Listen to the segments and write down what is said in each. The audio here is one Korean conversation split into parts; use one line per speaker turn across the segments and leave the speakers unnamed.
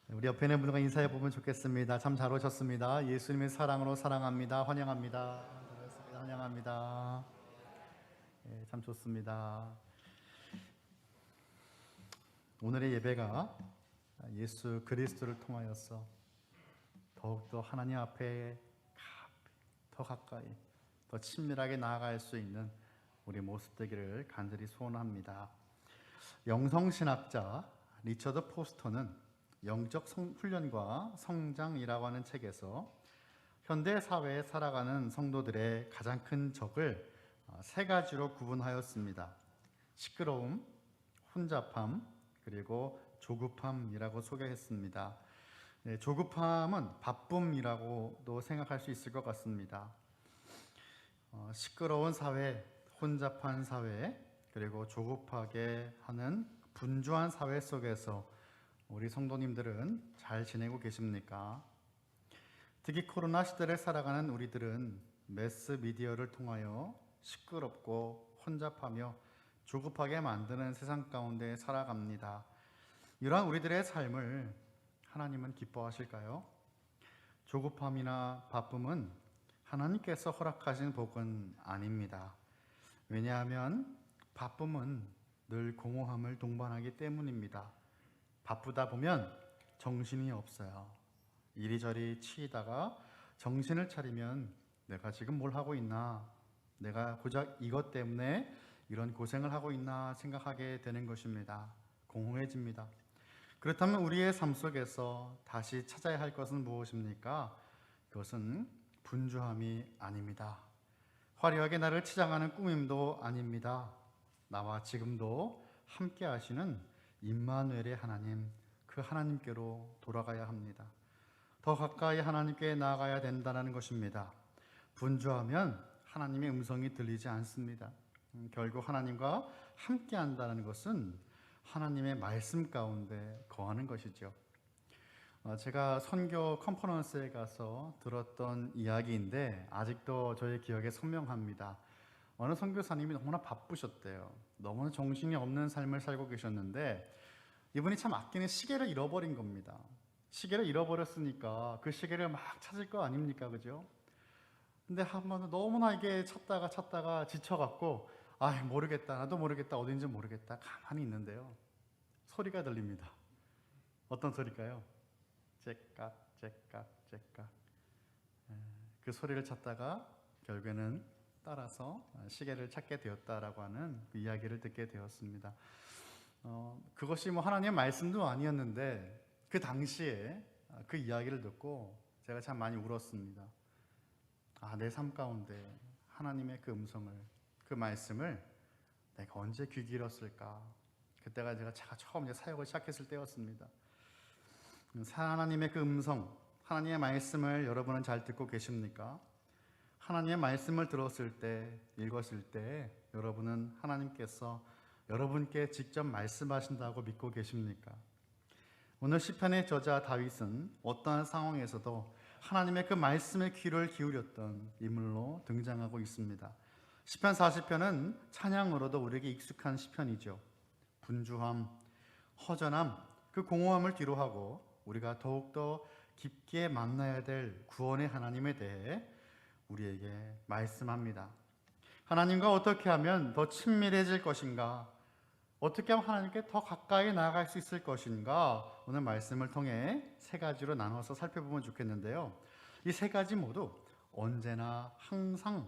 우리 옆에 있는 분과 인사해 보면 좋겠습니다. 참 잘 오셨습니다. 예수님의 사랑으로 사랑합니다. 환영합니다. 반갑습니다. 환영합니다. 참 좋습니다. 오늘의 예배가 예수 그리스도를 통하여서 더욱더 하나님 앞에 더 가까이, 더 친밀하게 나아갈 수 있는 우리 모습 되기를 간절히 소원합니다. 영성신학자 리처드 포스터는 영적 훈련과 성장이라고 하는 책에서 현대 사회에 살아가는 성도들의 가장 큰 적을 세 가지로 구분하였습니다. 시끄러움, 혼잡함, 그리고 조급함이라고 소개했습니다. 조급함은 바쁨이라고도 생각할 수 있을 것 같습니다. 시끄러운 사회, 혼잡한 사회, 그리고 조급하게 하는 분주한 사회 속에서 우리 성도님들은 잘 지내고 계십니까? 특히 코로나 시대를 살아가는 우리들은 매스 미디어를 통하여 시끄럽고 혼잡하며 조급하게 만드는 세상 가운데 살아갑니다. 이러한 우리들의 삶을 하나님은 기뻐하실까요? 조급함이나 바쁨은 하나님께서 허락하신 복은 아닙니다. 왜냐하면 바쁨은 늘 공허함을 동반하기 때문입니다. 바쁘다 보면 정신이 없어요. 이리저리 치이다가 정신을 차리면 내가 지금 뭘 하고 있나? 내가 고작 이것 때문에 이런 고생을 하고 있나 생각하게 되는 것입니다. 공허해집니다. 그렇다면 우리의 삶 속에서 다시 찾아야 할 것은 무엇입니까? 그것은 분주함이 아닙니다. 화려하게 나를 치장하는 꾸밈도 아닙니다. 나와 지금도 함께 하시는 임마누엘의 하나님, 그 하나님께로 돌아가야 합니다. 더 가까이 하나님께 나아가야 된다는 것입니다. 분주하면 하나님의 음성이 들리지 않습니다. 결국 하나님과 함께 한다는 것은 하나님의 말씀 가운데 거하는 것이죠. 제가 선교 컨퍼런스에 가서 들었던 이야기인데 아직도 저의 기억에 선명합니다. 어느 선교사님이 너무나 바쁘셨대요. 너무 정신이 없는 삶을 살고 계셨는데 이분이 참 아끼는 시계를 잃어버린 겁니다. 시계를 잃어버렸으니까 그 시계를 막 찾을 거 아닙니까, 그죠? 근데 한 번은 너무나 이게 찾다가 지쳐갖고 모르겠다, 나도 모르겠다, 어딘지 모르겠다 가만히 있는데요, 소리가 들립니다. 어떤 소리일까요? 째깍 째깍 째깍. 그 소리를 찾다가 결국에는 따라서 시계를 찾게 되었다라고 하는 그 이야기를 듣게 되었습니다. 그것이 하나님의 말씀도 아니었는데 그 당시에 그 이야기를 듣고 제가 참 많이 울었습니다. 내 삶 가운데 하나님의 그 음성을, 그 말씀을 내가 언제 귀 기울였을까? 그때가 제가 처음 사역을 시작했을 때였습니다. 하나님의 그 음성, 하나님의 말씀을 여러분은 잘 듣고 계십니까? 하나님의 말씀을 들었을 때, 읽었을 때 여러분은 하나님께서 여러분께 직접 말씀하신다고 믿고 계십니까? 오늘 시편의 저자 다윗은 어떠한 상황에서도 하나님의 그 말씀에 귀를 기울였던 인물로 등장하고 있습니다. 시편 40편은 찬양으로도 우리에게 익숙한 시편이죠. 분주함, 허전함, 그 공허함을 뒤로하고 우리가 더욱더 깊게 만나야 될 구원의 하나님에 대해 우리에게 말씀합니다. 하나님과 어떻게 하면 더 친밀해질 것인가? 어떻게 하면 하나님께 더 가까이 나아갈 수 있을 것인가? 오늘 말씀을 통해 세 가지로 나눠서 살펴보면 좋겠는데요. 이 세 가지 모두 언제나 항상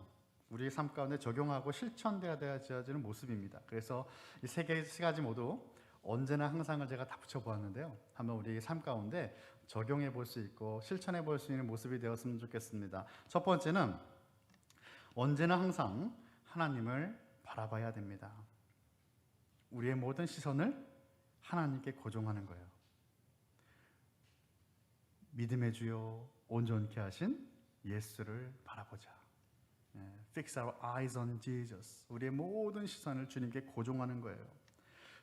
우리의 삶 가운데 적용하고 실천되어야 되는 모습입니다. 그래서 이 세 가지 모두 언제나 항상을 제가 다 붙여보았는데요. 한번 우리의 삶 가운데 적용해 볼 수 있고 실천해 볼 수 있는 모습이 되었으면 좋겠습니다. 첫 번째는 언제나 항상 하나님을 바라봐야 됩니다. 우리의 모든 시선을 하나님께 고정하는 거예요. 믿음의 주요 온전케 하신 예수를 바라보자. Fix our eyes on Jesus. 우리의 모든 시선을 주님께 고정하는 거예요.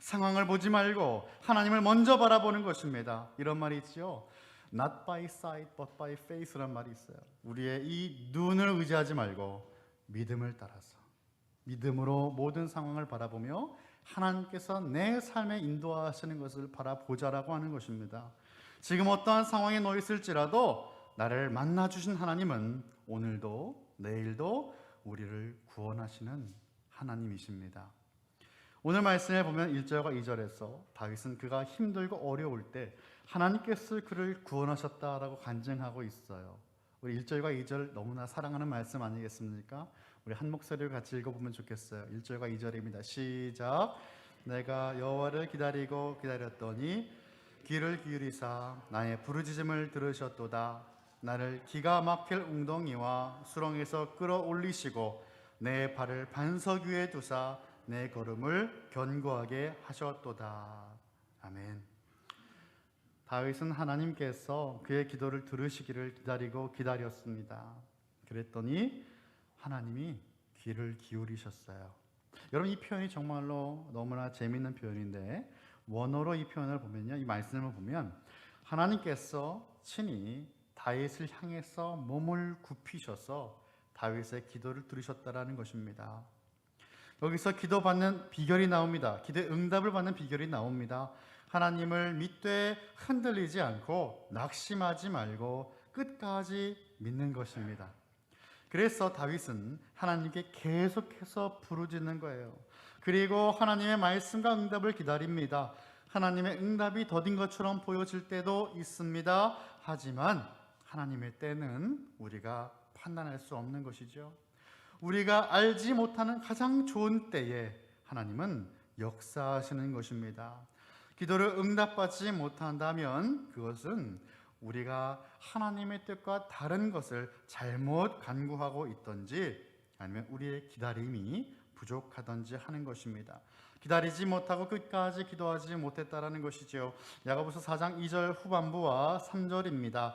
상황을 보지 말고 하나님을 먼저 바라보는 것입니다. 이런 말이 있죠. Not by sight, but by faith란 말이 있어요. 우리의 이 눈을 의지하지 말고 믿음을 따라서 믿음으로 모든 상황을 바라보며 하나님께서 내 삶에 인도하시는 것을 바라보자라고 하는 것입니다. 지금 어떠한 상황에 놓여 있을지라도 나를 만나 주신 하나님은 오늘도 내일도 우리를 구원하시는 하나님이십니다. 오늘 말씀에 보면 1절과 2절에서 다윗은 그가 힘들고 어려울 때 하나님께서 그를 구원하셨다라고 간증하고 있어요. 우리 1절과 2절 너무나 사랑하는 말씀 아니겠습니까? 우리 한 목소리를 같이 읽어보면 좋겠어요. 1절과 2절입니다. 시작. 내가 여호와를 기다리고 기다렸더니 귀를 기울이사 나의 부르짖음을 들으셨도다. 나를 기가 막힐 웅덩이와 수렁에서 끌어올리시고 내 발을 반석 위에 두사 내 걸음을 견고하게 하셨도다. 아멘. 다윗은 하나님께서 그의 기도를 들으시기를 기다리고 기다렸습니다. 그랬더니 하나님이 귀를 기울이셨어요. 여러분, 이 표현이 정말로 너무나 재미있는 표현인데 원어로 이 표현을 보면요, 이 말씀을 보면 하나님께서 친히 다윗을 향해서 몸을 굽히셔서 다윗의 기도를 들으셨다라는 것입니다. 여기서 기도받는 비결이 나옵니다. 기도의 응답을 받는 비결이 나옵니다. 하나님을 믿되 흔들리지 않고 낙심하지 말고 끝까지 믿는 것입니다. 그래서 다윗은 하나님께 계속해서 부르짖는 거예요. 그리고 하나님의 말씀과 응답을 기다립니다. 하나님의 응답이 더딘 것처럼 보여질 때도 있습니다. 하지만 하나님의 때는 우리가 판단할 수 없는 것이죠. 우리가 알지 못하는 가장 좋은 때에 하나님은 역사하시는 것입니다. 기도를 응답받지 못한다면 그것은 우리가 하나님의 뜻과 다른 것을 잘못 간구하고 있든지 아니면 우리의 기다림이 부족하든지 하는 것입니다. 기다리지 못하고 끝까지 기도하지 못했다라는 것이죠. 야고보서 4장 2절 후반부와 3절입니다.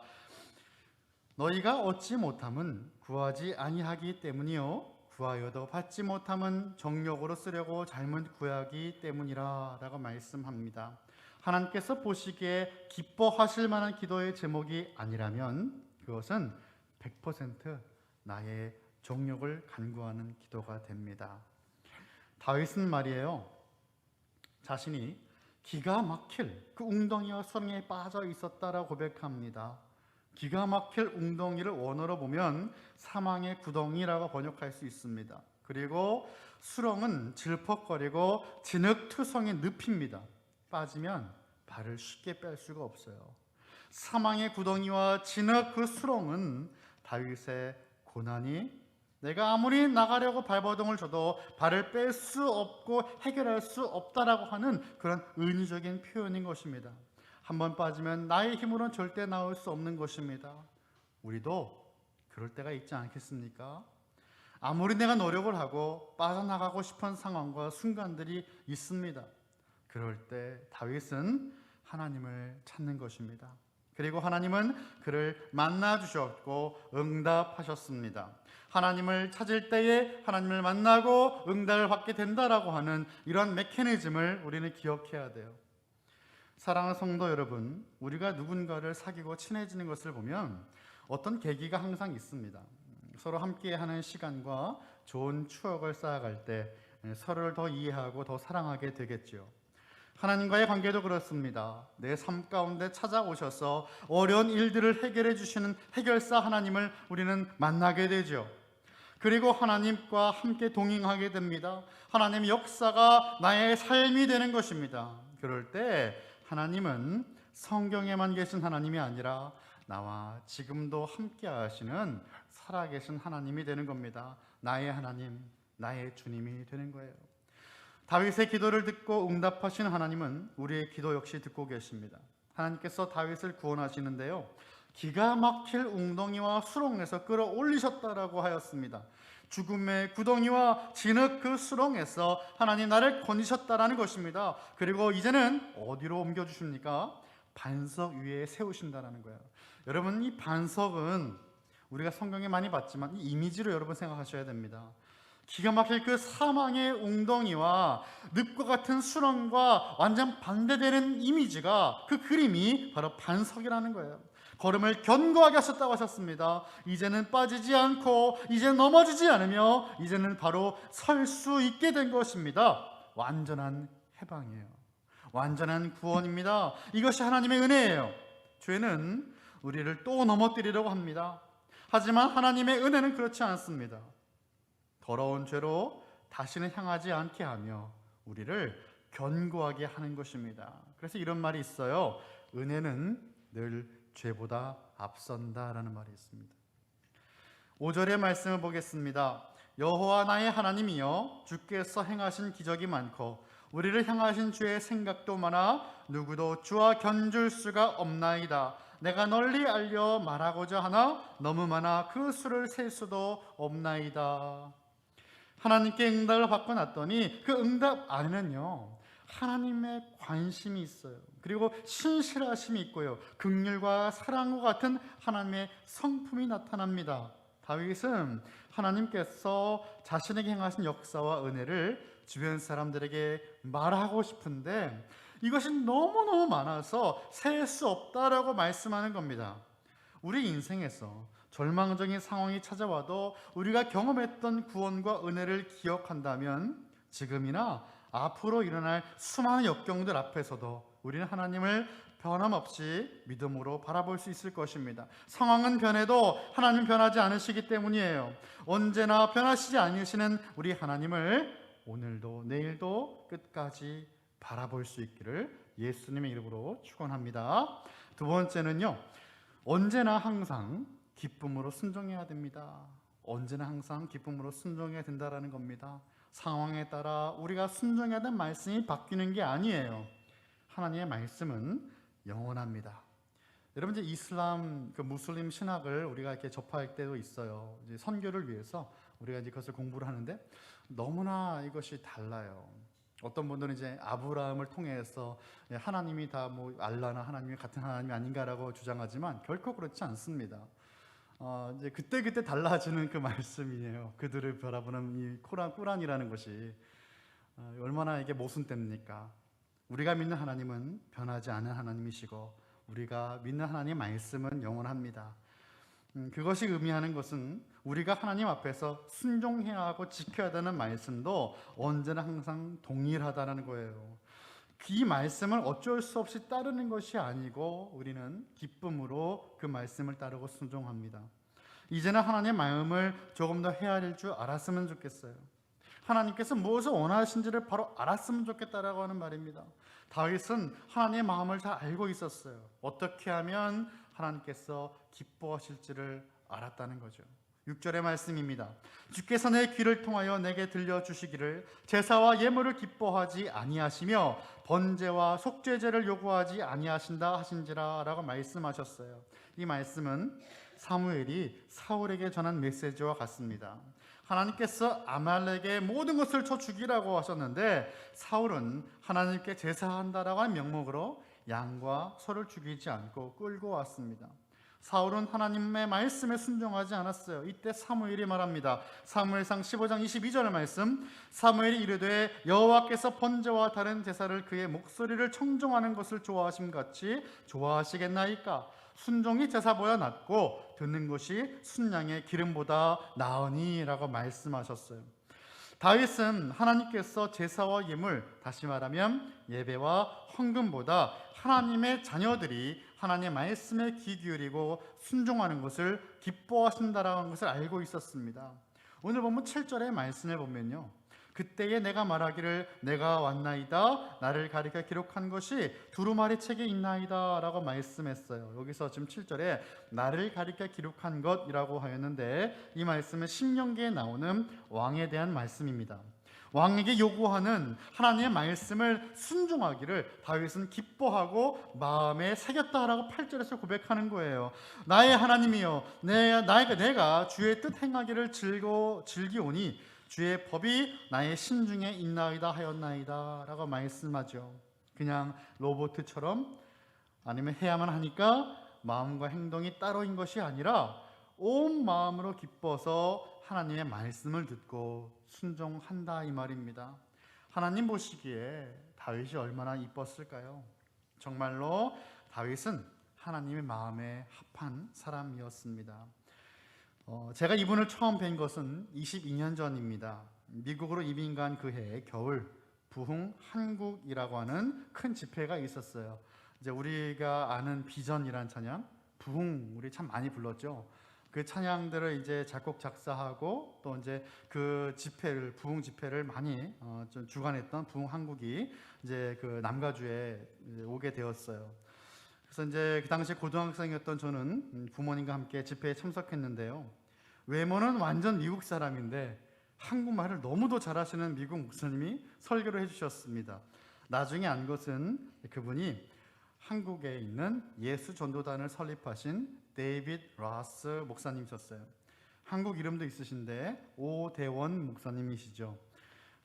너희가 얻지 못함은 구하지 아니하기 때문이요 구하여도 받지 못함은 정욕으로 쓰려고 잘못 구하기 때문이라 라고 말씀합니다. 하나님께서 보시기에 기뻐하실 만한 기도의 제목이 아니라면 그것은 100% 나의 정욕을 간구하는 기도가 됩니다. 다윗은 말이에요, 자신이 기가 막힐 그 웅덩이와 수렁에 빠져 있었다라고 고백합니다. 기가 막힐 웅덩이를 원어로 보면 사망의 구덩이라고 번역할 수 있습니다. 그리고 수렁은 질퍽거리고 진흙투성이 늪입니다. 빠지면 발을 쉽게 뺄 수가 없어요. 사망의 구덩이와 진흙 그 수렁은 다윗의 고난이 내가 아무리 나가려고 발버둥을 쳐도 발을 뺄 수 없고 해결할 수 없다라고 하는 그런 은유적인 표현인 것입니다. 한번 빠지면 나의 힘으로는 절대 나올 수 없는 것입니다. 우리도 그럴 때가 있지 않겠습니까? 아무리 내가 노력을 하고 빠져나가고 싶은 상황과 순간들이 있습니다. 그럴 때 다윗은 하나님을 찾는 것입니다. 그리고 하나님은 그를 만나 주셨고 응답하셨습니다. 하나님을 찾을 때에 하나님을 만나고 응답을 받게 된다라고 하는 이런 메커니즘을 우리는 기억해야 돼요. 사랑하는 성도 여러분, 우리가 누군가를 사귀고 친해지는 것을 보면 어떤 계기가 항상 있습니다. 서로 함께하는 시간과 좋은 추억을 쌓아갈 때 서로를 더 이해하고 더 사랑하게 되겠죠. 하나님과의 관계도 그렇습니다. 내 삶 가운데 찾아오셔서 어려운 일들을 해결해 주시는 해결사 하나님을 우리는 만나게 되죠. 그리고 하나님과 함께 동행하게 됩니다. 하나님의 역사가 나의 삶이 되는 것입니다. 그럴 때 하나님은 성경에만 계신 하나님이 아니라 나와 지금도 함께 하시는 살아계신 하나님이 되는 겁니다. 나의 하나님, 나의 주님이 되는 거예요. 다윗의 기도를 듣고 응답하시는 하나님은 우리의 기도 역시 듣고 계십니다. 하나님께서 다윗을 구원하시는데요, 기가 막힐 웅덩이와 수렁에서 끌어올리셨다라고 하였습니다. 죽음의 구덩이와 진흙 그 수렁에서 하나님 나를 건지셨다라는 것입니다. 그리고 이제는 어디로 옮겨주십니까? 반석 위에 세우신다라는 거예요. 여러분, 이 반석은 우리가 성경에 많이 봤지만 이 이미지로 여러분 생각하셔야 됩니다. 기가 막힐 그 사망의 웅덩이와 늪과 같은 수렁과 완전 반대되는 이미지가, 그 그림이 바로 반석이라는 거예요. 걸음을 견고하게 하셨다고 하셨습니다. 이제는 빠지지 않고 이제 넘어지지 않으며 이제는 바로 설 수 있게 된 것입니다. 완전한 해방이에요. 완전한 구원입니다. 이것이 하나님의 은혜예요. 죄는 우리를 또 넘어뜨리려고 합니다. 하지만 하나님의 은혜는 그렇지 않습니다. 더러운 죄로 다시는 향하지 않게 하며 우리를 견고하게 하는 것입니다. 그래서 이런 말이 있어요. 은혜는 늘 죄보다 앞선다라는 말이 있습니다. 5절의 말씀을 보겠습니다. 여호와 나의 하나님이여, 주께서 행하신 기적이 많고 우리를 향하신 주의 생각도 많아 누구도 주와 견줄 수가 없나이다. 내가 널리 알려 말하고자 하나 너무 많아 그 수를 셀 수도 없나이다. 하나님께 응답을 받고 났더니 그 응답 안에는요, 하나님의 관심이 있어요. 그리고 신실하심이 있고요, 긍휼과 사랑과 같은 하나님의 성품이 나타납니다. 다윗은 하나님께서 자신에게 행하신 역사와 은혜를 주변 사람들에게 말하고 싶은데 이것이 너무너무 많아서 셀 수 없다라고 말씀하는 겁니다. 우리 인생에서 절망적인 상황이 찾아와도 우리가 경험했던 구원과 은혜를 기억한다면 지금이나 앞으로 일어날 수많은 역경들 앞에서도 우리는 하나님을 변함없이 믿음으로 바라볼 수 있을 것입니다. 상황은 변해도 하나님 변하지 않으시기 때문이에요. 언제나 변하시지 않으시는 우리 하나님을 오늘도 내일도 끝까지 바라볼 수 있기를 예수님의 이름으로 축원합니다. 두 번째는요, 언제나 항상 기쁨으로 순종해야 됩니다. 언제나 항상 기쁨으로 순종해야 된다라는 겁니다. 상황에 따라 우리가 순종해야 되는 말씀이 바뀌는 게 아니에요. 하나님의 말씀은 영원합니다. 여러분, 이제 이슬람 무슬림 신학을 우리가 이렇게 접할 때도 있어요. 이제 선교를 위해서 우리가 이제 그것을 공부를 하는데 너무나 이것이 달라요. 어떤 분들은 이제 아브라함을 통해서 하나님이 다 뭐 알라나 하나님이 같은 하나님이 아닌가라고 주장하지만 결코 그렇지 않습니다. 이제 그때 달라지는 그 말씀이에요. 그들을 바라보는 이 꾸란이라는 것이 얼마나 이게 모순됩니까? 우리가 믿는 하나님은 변하지 않은 하나님이시고 우리가 믿는 하나님의 말씀은 영원합니다. 그것이 의미하는 것은 우리가 하나님 앞에서 순종해야 하고 지켜야 되는 말씀도 언제나 항상 동일하다는 거예요. 이 말씀을 어쩔 수 없이 따르는 것이 아니고 우리는 기쁨으로 그 말씀을 따르고 순종합니다. 이제는 하나님의 마음을 조금 더 헤아릴 줄 알았으면 좋겠어요. 하나님께서 무엇을 원하신지를 바로 알았으면 좋겠다라고 하는 말입니다. 다윗은 하나님의 마음을 잘 알고 있었어요. 어떻게 하면 하나님께서 기뻐하실지를 알았다는 거죠. 6절의 말씀입니다. 주께서 내 귀를 통하여 내게 들려주시기를 제사와 예물을 기뻐하지 아니하시며 번제와 속죄제를 요구하지 아니하신다 하신지라 라고 말씀하셨어요. 이 말씀은 사무엘이 사울에게 전한 메시지와 같습니다. 하나님께서 아말렉의 모든 것을 쳐 죽이라고 하셨는데 사울은 하나님께 제사한다라고 한 명목으로 양과 소를 죽이지 않고 끌고 왔습니다. 사울은 하나님의 말씀에 순종하지 않았어요. 이때 사무엘이 말합니다. 사무엘상 15장 22절 말씀, 사무엘이 이르되 여호와께서 번제와 다른 제사를 그의 목소리를 청종하는 것을 좋아하심 같이 좋아하시겠나이까? 순종이 제사보다 낫고 듣는 것이 순양의 기름보다 나으니 라고 말씀하셨어요. 다윗은 하나님께서 제사와 예물, 다시 말하면 예배와 헌금보다 하나님의 자녀들이 하나님의 말씀에 귀 기울이고 순종하는 것을 기뻐하신다라는 것을 알고 있었습니다. 오늘 보면 7절의 말씀을 보면요, 그때에 내가 말하기를 내가 왔나이다 나를 가리켜 기록한 것이 두루마리 책에 있나이다 라고 말씀했어요. 여기서 지금 7절에 나를 가리켜 기록한 것이라고 하였는데 이 말씀은 신명기에 나오는 왕에 대한 말씀입니다. 왕에게 요구하는 하나님의 말씀을 순종하기를 다윗은 기뻐하고 마음에 새겼다라고 8절에서 고백하는 거예요. 나의 하나님이여, 내가 주의 뜻 행하기를 즐기오니 주의 법이 나의 심중에 있나이다 하였나이다 라고 말씀하죠. 그냥 로봇처럼 아니면 해야만 하니까 마음과 행동이 따로인 것이 아니라 온 마음으로 기뻐서 하나님의 말씀을 듣고 순종한다 이 말입니다. 하나님 보시기에 다윗이 얼마나 이뻤을까요? 정말로 다윗은 하나님의 마음에 합한 사람이었습니다. 제가 이분을 처음 뵌 것은 22년 전입니다. 미국으로 이민 간 그 해 겨울 부흥 한국이라고 하는 큰 집회가 있었어요. 이제 우리가 아는 비전이란 찬양, 부흥 우리 참 많이 불렀죠. 그 찬양들을 이제 작곡 작사하고 또 이제 그 집회를 부흥 집회를 많이 좀 주관했던 부흥 한국이 이제 그 남가주에 이제 오게 되었어요. 그래서 이제 그 당시 고등학생이었던 저는 부모님과 함께 집회에 참석했는데요. 외모는 완전 미국 사람인데 한국말을 너무도 잘하시는 미국 목사님이 설교를 해주셨습니다. 나중에 안 것은 그분이 한국에 있는 예수 전도단을 설립하신 데이빗 라스 목사님이셨어요. 한국 이름도 있으신데 오대원 목사님이시죠.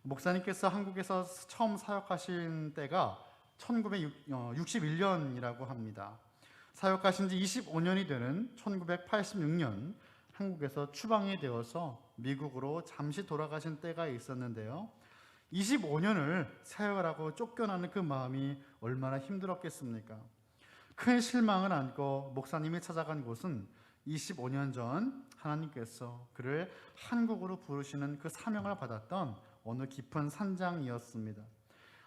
목사님께서 한국에서 처음 사역하신 때가 1961년이라고 합니다. 사역하신 지 25년이 되는 1986년 한국에서 추방이 되어서 미국으로 잠시 돌아가신 때가 있었는데요. 25년을 사역을 하고 쫓겨나는 그 마음이 얼마나 힘들었겠습니까? 큰 실망을 안고 목사님이 찾아간 곳은 25년 전 하나님께서 그를 한국으로 부르시는 그 사명을 받았던 어느 깊은 산장이었습니다.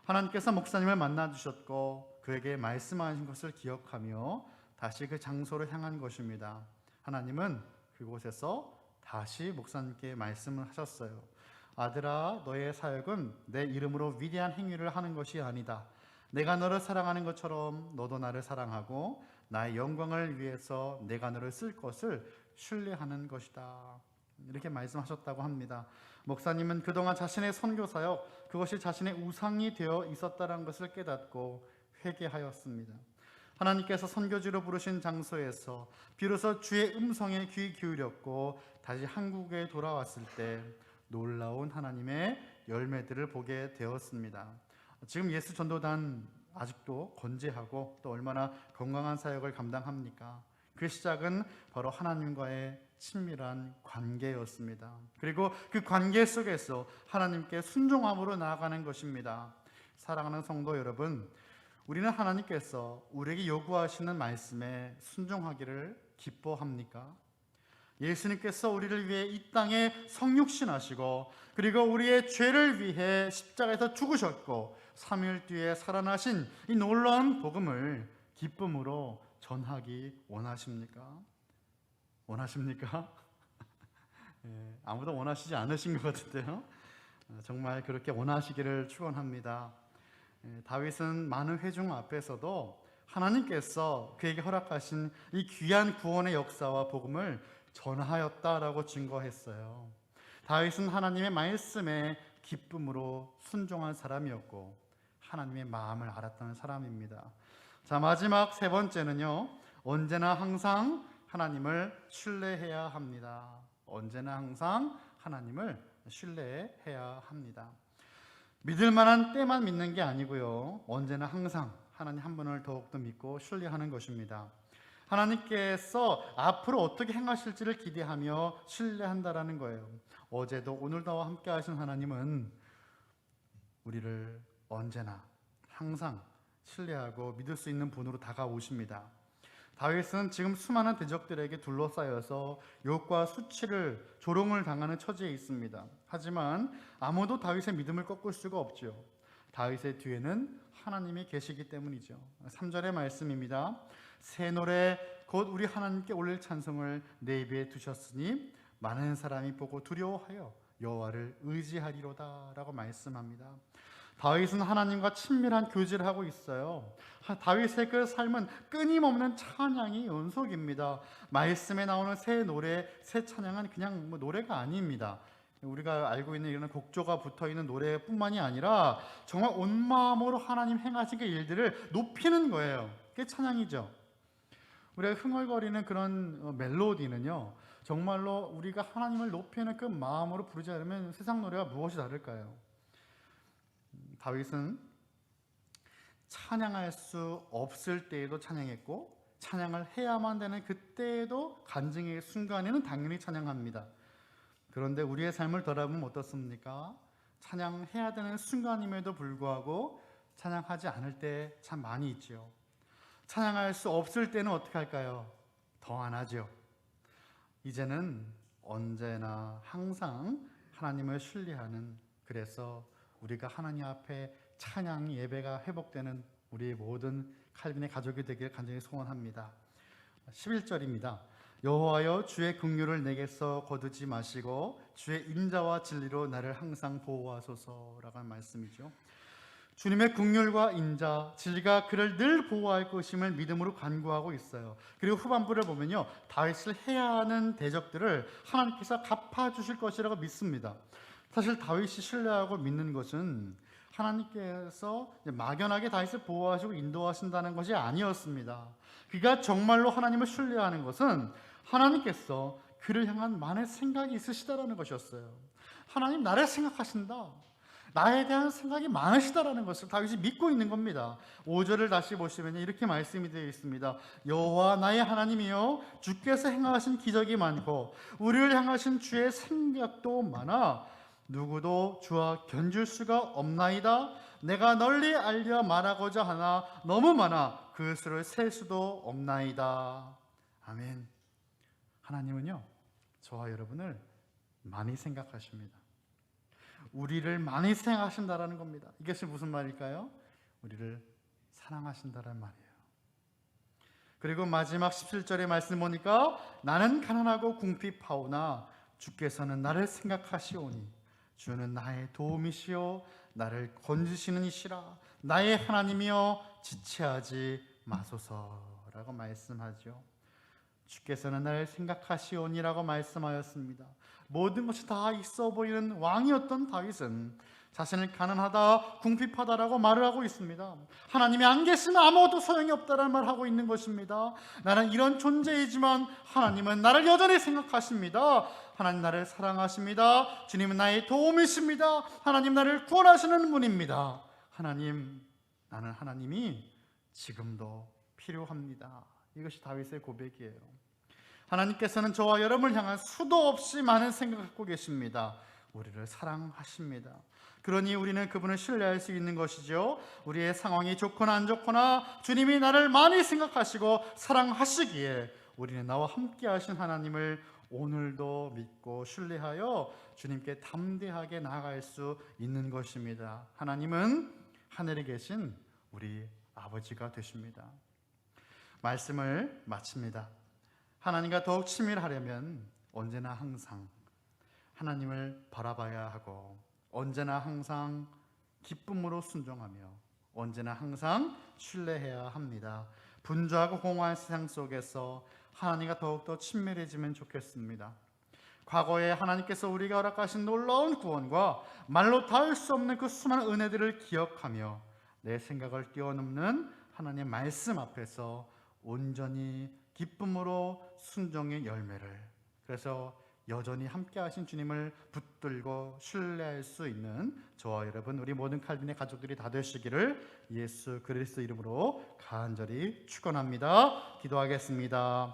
하나님께서 목사님을 만나주셨고 그에게 말씀하신 것을 기억하며 다시 그 장소로 향한 것입니다. 하나님은 그곳에서 다시 목사님께 말씀을 하셨어요. 아들아, 너의 사역은 내 이름으로 위대한 행위를 하는 것이 아니다. 내가 너를 사랑하는 것처럼 너도 나를 사랑하고 나의 영광을 위해서 내가 너를 쓸 것을 신뢰하는 것이다. 이렇게 말씀하셨다고 합니다. 목사님은 그동안 자신의 선교사역, 그것이 자신의 우상이 되어 있었다는 것을 깨닫고 회개하였습니다. 하나님께서 선교지로 부르신 장소에서 비로소 주의 음성에 귀 기울였고 다시 한국에 돌아왔을 때 놀라운 하나님의 열매들을 보게 되었습니다. 지금 예수 전도단 아직도 건재하고 또 얼마나 건강한 사역을 감당합니까? 그 시작은 바로 하나님과의 친밀한 관계였습니다. 그리고 그 관계 속에서 하나님께 순종함으로 나아가는 것입니다. 사랑하는 성도 여러분, 우리는 하나님께서 우리에게 요구하시는 말씀에 순종하기를 기뻐합니까? 예수님께서 우리를 위해 이 땅에 성육신하시고 그리고 우리의 죄를 위해 십자가에서 죽으셨고 3일 뒤에 살아나신 이 놀라운 복음을 기쁨으로 전하기 원하십니까? 원하십니까? 아무도 원하시지 않으신 것 같은데요. 정말 그렇게 원하시기를 축원합니다. 다윗은 많은 회중 앞에서도 하나님께서 그에게 허락하신 이 귀한 구원의 역사와 복음을 전하였다라고 증거했어요. 다윗은 하나님의 말씀에 기쁨으로 순종한 사람이었고 하나님의 마음을 알았던 사람입니다. 자, 마지막 세 번째는요, 언제나 항상 하나님을 신뢰해야 합니다. 언제나 항상 하나님을 신뢰해야 합니다. 믿을 만한 때만 믿는 게 아니고요, 언제나 항상 하나님 한 분을 더욱더 믿고 신뢰하는 것입니다. 하나님께서 앞으로 어떻게 행하실지를 기대하며 신뢰한다라는 거예요. 어제도 오늘도 나와 함께 하신 하나님은 우리를 언제나 항상 신뢰하고 믿을 수 있는 분으로 다가오십니다. 다윗은 지금 수많은 대적들에게 둘러싸여서 욕과 수치를 조롱을 당하는 처지에 있습니다. 하지만 아무도 다윗의 믿음을 꺾을 수가 없죠. 다윗의 뒤에는 하나님이 계시기 때문이죠. 3절의 말씀입니다. 새 노래 곧 우리 하나님께 올릴 찬송을 내 입에 두셨으니 많은 사람이 보고 두려워하여 여호와를 의지하리로다 라고 말씀합니다. 다윗은 하나님과 친밀한 교제를 하고 있어요. 다윗의 그 삶은 끊임없는 찬양이 연속입니다. 말씀에 나오는 새 노래, 새 찬양은 그냥 노래가 아닙니다. 우리가 알고 있는 이런 곡조가 붙어있는 노래뿐만이 아니라 정말 온 마음으로 하나님 행하신 그 일들을 높이는 거예요. 그게 찬양이죠. 우리가 흥얼거리는 그런 멜로디는요, 정말로 우리가 하나님을 높이는 그 마음으로 부르지 않으면 세상 노래와 무엇이 다를까요? 다윗은 찬양할 수 없을 때에도 찬양했고 찬양을 해야만 되는 그때에도 간증의 순간에는 당연히 찬양합니다. 그런데 우리의 삶을 돌아보면 어떻습니까? 찬양해야 되는 순간임에도 불구하고 찬양하지 않을 때 참 많이 있죠. 찬양할 수 없을 때는 어떻게 할까요? 더 안 하죠. 이제는 언제나 항상 하나님을 신뢰하는, 그래서 우리가 하나님 앞에 찬양 예배가 회복되는 우리 모든 칼빈의 가족이 되길 간절히 소원합니다. 11절입니다. 여호와여 주의 긍휼을 내게서 거두지 마시고 주의 인자와 진리로 나를 항상 보호하소서라고 하는 말씀이죠. 주님의 긍휼과 인자, 진리가 그를 늘 보호할 것임을 믿음으로 간구하고 있어요. 그리고 후반부를 보면요, 다윗을 해야 하는 대적들을 하나님께서 갚아주실 것이라고 믿습니다. 사실 다윗이 신뢰하고 믿는 것은 하나님께서 막연하게 다윗을 보호하시고 인도하신다는 것이 아니었습니다. 그가 정말로 하나님을 신뢰하는 것은 하나님께서 그를 향한 많은 생각이 있으시다라는 것이었어요. 하나님 나를 생각하신다, 나에 대한 생각이 많으시다라는 것을 다윗이 믿고 있는 겁니다. 5절을 다시 보시면 이렇게 말씀이 되어 있습니다. 여호와 나의 하나님이여 주께서 행하신 기적이 많고 우리를 향하신 주의 생각도 많아 누구도 주와 견줄 수가 없나이다. 내가 널리 알려 말하고자 하나 너무 많아 그 수를 셀 수도 없나이다. 아멘. 하나님은요, 저와 여러분을 많이 생각하십니다. 우리를 많이 생각하신다라는 겁니다. 이것이 무슨 말일까요? 우리를 사랑하신다는 말이에요. 그리고 마지막 17절의 말씀 보니까 나는 가난하고 궁핍하오나 주께서는 나를 생각하시오니 주는 나의 도움이시오 나를 건지시는 이시라 나의 하나님이여 지체하지 마소서라고 말씀하죠. 주께서는 나를 생각하시오니라고 말씀하였습니다. 모든 것이 다 있어 보이는 왕이었던 다윗은 자신을 가난하다, 궁핍하다라고 말을 하고 있습니다. 하나님이 안 계시면 아무것도 소용이 없다라는 말을 하고 있는 것입니다. 나는 이런 존재이지만 하나님은 나를 여전히 생각하십니다. 하나님 나를 사랑하십니다. 주님은 나의 도움이십니다. 하나님 나를 구원하시는 분입니다. 하나님, 나는 하나님이 지금도 필요합니다. 이것이 다윗의 고백이에요. 하나님께서는 저와 여러분을 향한 수도 없이 많은 생각을 갖고 계십니다. 우리를 사랑하십니다. 그러니 우리는 그분을 신뢰할 수 있는 것이죠. 우리의 상황이 좋거나 안 좋거나 주님이 나를 많이 생각하시고 사랑하시기에 우리는 나와 함께 하신 하나님을 오늘도 믿고 신뢰하여 주님께 담대하게 나아갈 수 있는 것입니다. 하나님은 하늘에 계신 우리 아버지가 되십니다. 말씀을 마칩니다. 하나님과 더욱 친밀하려면 언제나 항상 하나님을 바라봐야 하고 언제나 항상 기쁨으로 순종하며 언제나 항상 신뢰해야 합니다. 분주하고 공허한 세상 속에서 하나님과 더욱더 친밀해지면 좋겠습니다. 과거에 하나님께서 우리가 허락하신 놀라운 구원과 말로 닿을 수 없는 그 수많은 은혜들을 기억하며 내 생각을 뛰어넘는 하나님의 말씀 앞에서 온전히 기쁨으로 순종의 열매를, 그래서 여전히 함께 하신 주님을 붙들고 신뢰할 수 있는 저와 여러분, 우리 모든 칼빈의 가족들이 다 되시기를 예수 그리스도 이름으로 간절히 축원합니다. 기도하겠습니다.